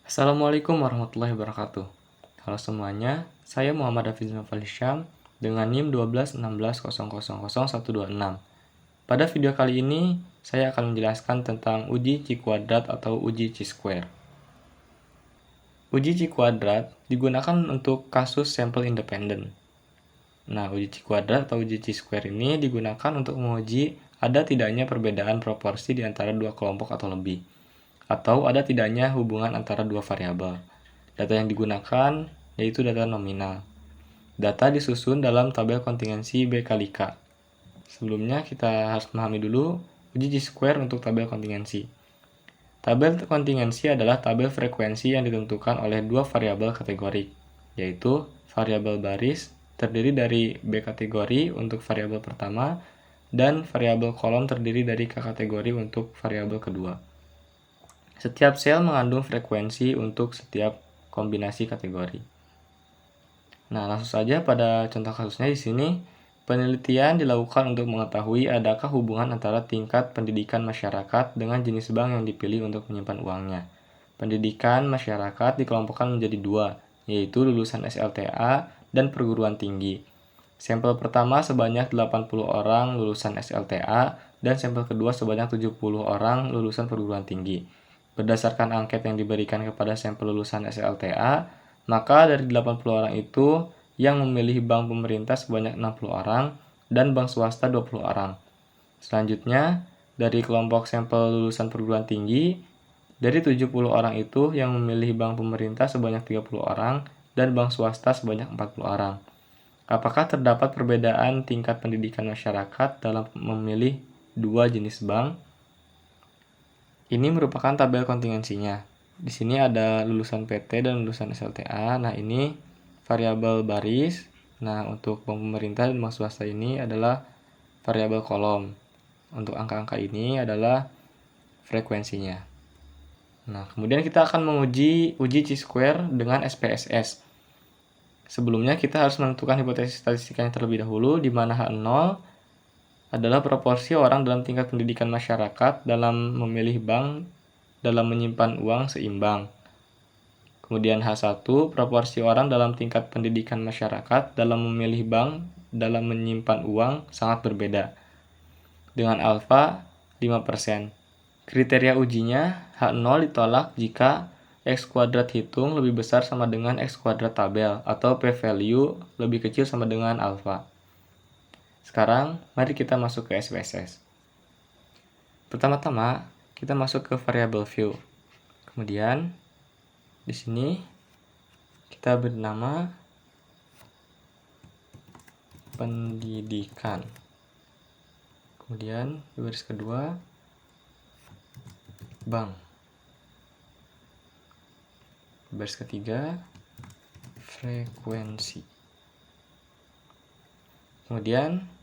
Assalamualaikum warahmatullahi wabarakatuh. Halo semuanya, saya Muhammad Hafiz Noval Hisyam dengan NIM 12160000126. Pada video kali ini, saya akan menjelaskan tentang uji C-kuadrat atau uji C-square. Uji C-kuadrat digunakan untuk kasus sampel independen. Nah, uji C-kuadrat atau uji C-square ini digunakan untuk menguji ada tidaknya perbedaan proporsi di antara dua kelompok atau lebih, atau ada tidaknya hubungan antara dua variabel. Data yang digunakan yaitu data nominal. Data disusun dalam tabel kontingensi B kali K. Sebelumnya kita harus memahami dulu uji C-square untuk tabel kontingensi. Tabel kontingensi adalah tabel frekuensi yang ditentukan oleh dua variabel kategorik, yaitu variabel baris terdiri dari B kategori untuk variabel pertama dan variabel kolom terdiri dari K kategori untuk variabel kedua. Setiap sel mengandung frekuensi untuk setiap kombinasi kategori. Nah, langsung saja pada contoh kasusnya di sini, penelitian dilakukan untuk mengetahui adakah hubungan antara tingkat pendidikan masyarakat dengan jenis bank yang dipilih untuk menyimpan uangnya. Pendidikan masyarakat dikelompokkan menjadi dua, yaitu lulusan SLTA dan perguruan tinggi. Sampel pertama sebanyak 80 orang lulusan SLTA dan sampel kedua sebanyak 70 orang lulusan perguruan tinggi. Berdasarkan angket yang diberikan kepada sampel lulusan SLTA, maka dari 80 orang itu yang memilih bank pemerintah sebanyak 60 orang dan bank swasta 20 orang. Selanjutnya, dari kelompok sampel lulusan perguruan tinggi, dari 70 orang itu yang memilih bank pemerintah sebanyak 30 orang dan bank swasta sebanyak 40 orang. Apakah terdapat perbedaan tingkat pendidikan masyarakat dalam memilih dua jenis bank? Ini merupakan tabel kontingensinya. Di sini ada lulusan PT dan lulusan SLTA. Nah, ini variabel baris. Nah, untuk bank pemerintah dan bank swasta ini adalah variabel kolom. Untuk angka-angka ini adalah frekuensinya. Nah, kemudian kita akan menguji uji C-square dengan SPSS. Sebelumnya kita harus menentukan hipotesis statistikanya terlebih dahulu, di mana H0 adalah proporsi orang dalam tingkat pendidikan masyarakat dalam memilih bank dalam menyimpan uang seimbang. Kemudian H1, proporsi orang dalam tingkat pendidikan masyarakat dalam memilih bank dalam menyimpan uang sangat berbeda. Dengan alfa 5%. Kriteria ujinya, H0 ditolak jika X kuadrat hitung lebih besar sama dengan X kuadrat tabel atau p-value lebih kecil sama dengan alfa. Sekarang, mari kita masuk ke SPSS. Pertama-tama, kita masuk ke variable view. Kemudian, di sini kita beri nama pendidikan. Kemudian, di baris kedua, bank. Di baris ketiga, frekuensi. Kemudian,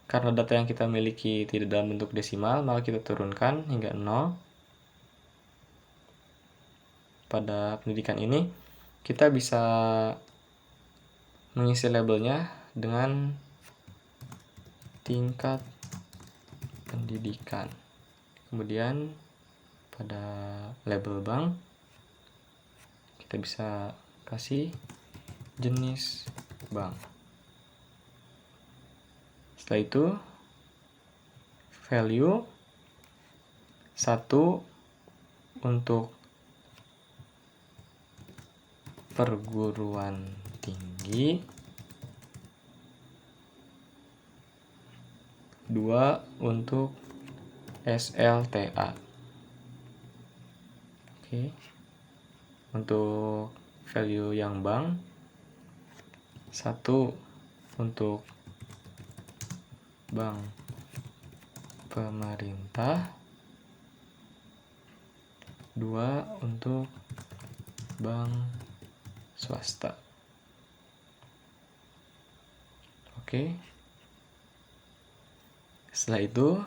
karena data yang kita miliki tidak dalam bentuk desimal, maka kita turunkan hingga 0. Pada pendidikan ini, kita bisa mengisi labelnya dengan tingkat pendidikan. Kemudian, pada label bank, kita bisa kasih jenis bank. Setelah itu, value 1 untuk perguruan tinggi, 2 untuk SLTA. Oke. Untuk value yang bank, 1 untuk bank pemerintah, 2 untuk bank swasta. Oke. Setelah itu,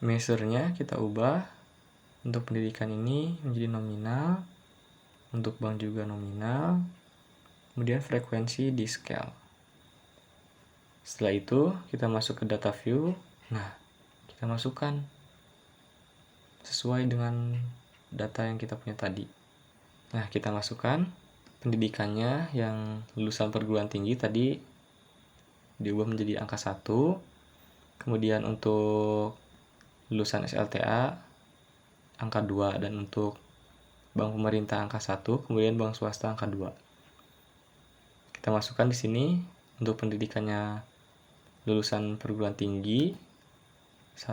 measure-nya kita ubah. Untuk pendidikan ini menjadi nominal, untuk bank juga nominal, kemudian frekuensi di scale. Setelah itu, kita masuk ke data view. Nah, kita masukkan sesuai dengan data yang kita punya tadi. Nah, kita masukkan pendidikannya yang lulusan perguruan tinggi tadi diubah menjadi angka 1. Kemudian untuk lulusan SLTA angka 2, dan untuk bank pemerintah angka 1, kemudian bank swasta angka 2. Kita masukkan di sini untuk pendidikannya lulusan perguruan tinggi 1,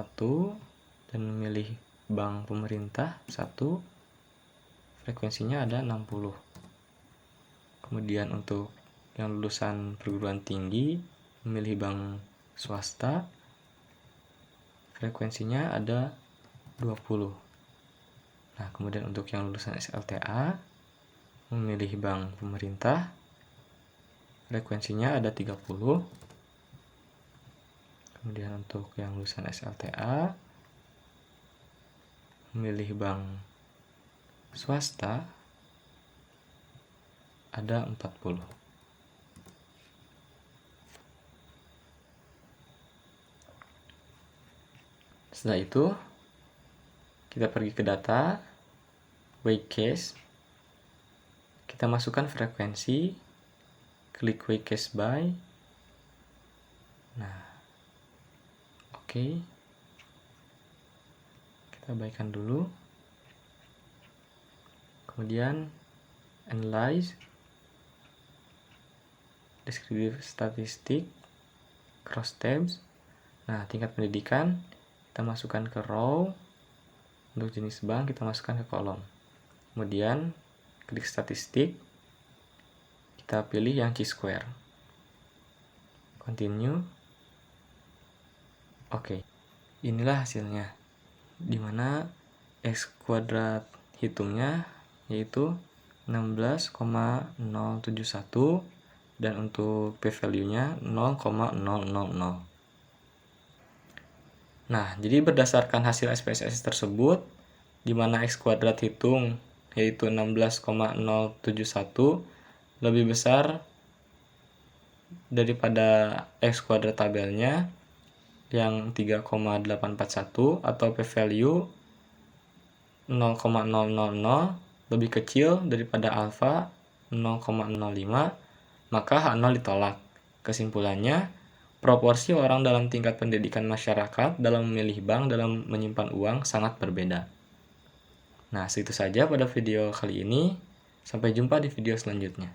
dan memilih bank pemerintah 1, frekuensinya ada 60. Kemudian untuk yang lulusan perguruan tinggi memilih bank swasta, frekuensinya ada 20. Nah, kemudian untuk yang lulusan SLTA memilih bank pemerintah, frekuensinya ada 30. Kemudian untuk yang lulusan SLTA memilih bank swasta ada 40. Setelah itu kita pergi ke data weigh case, kita masukkan frekuensi, klik weigh case by. Nah, oke. Kita abaikan dulu. Kemudian analyze, descriptive statistik, cross tabs. Nah, tingkat pendidikan kita masukkan ke row. Untuk jenis bank kita masukkan ke kolom. Kemudian klik statistik, kita pilih yang chi-square. Continue. Oke. Inilah hasilnya, dimana X kuadrat hitungnya yaitu 16,071, dan untuk p-value-nya 0,000. Nah, jadi berdasarkan hasil SPSS tersebut, di mana X kuadrat hitung yaitu 16,071 lebih besar daripada X kuadrat tabelnya yang 3,841, atau p-value 0,000 lebih kecil daripada alfa 0,05, maka H0 ditolak. Kesimpulannya, proporsi orang dalam tingkat pendidikan masyarakat dalam memilih bank dalam menyimpan uang sangat berbeda. Nah, segitu saja pada video kali ini. Sampai jumpa di video selanjutnya.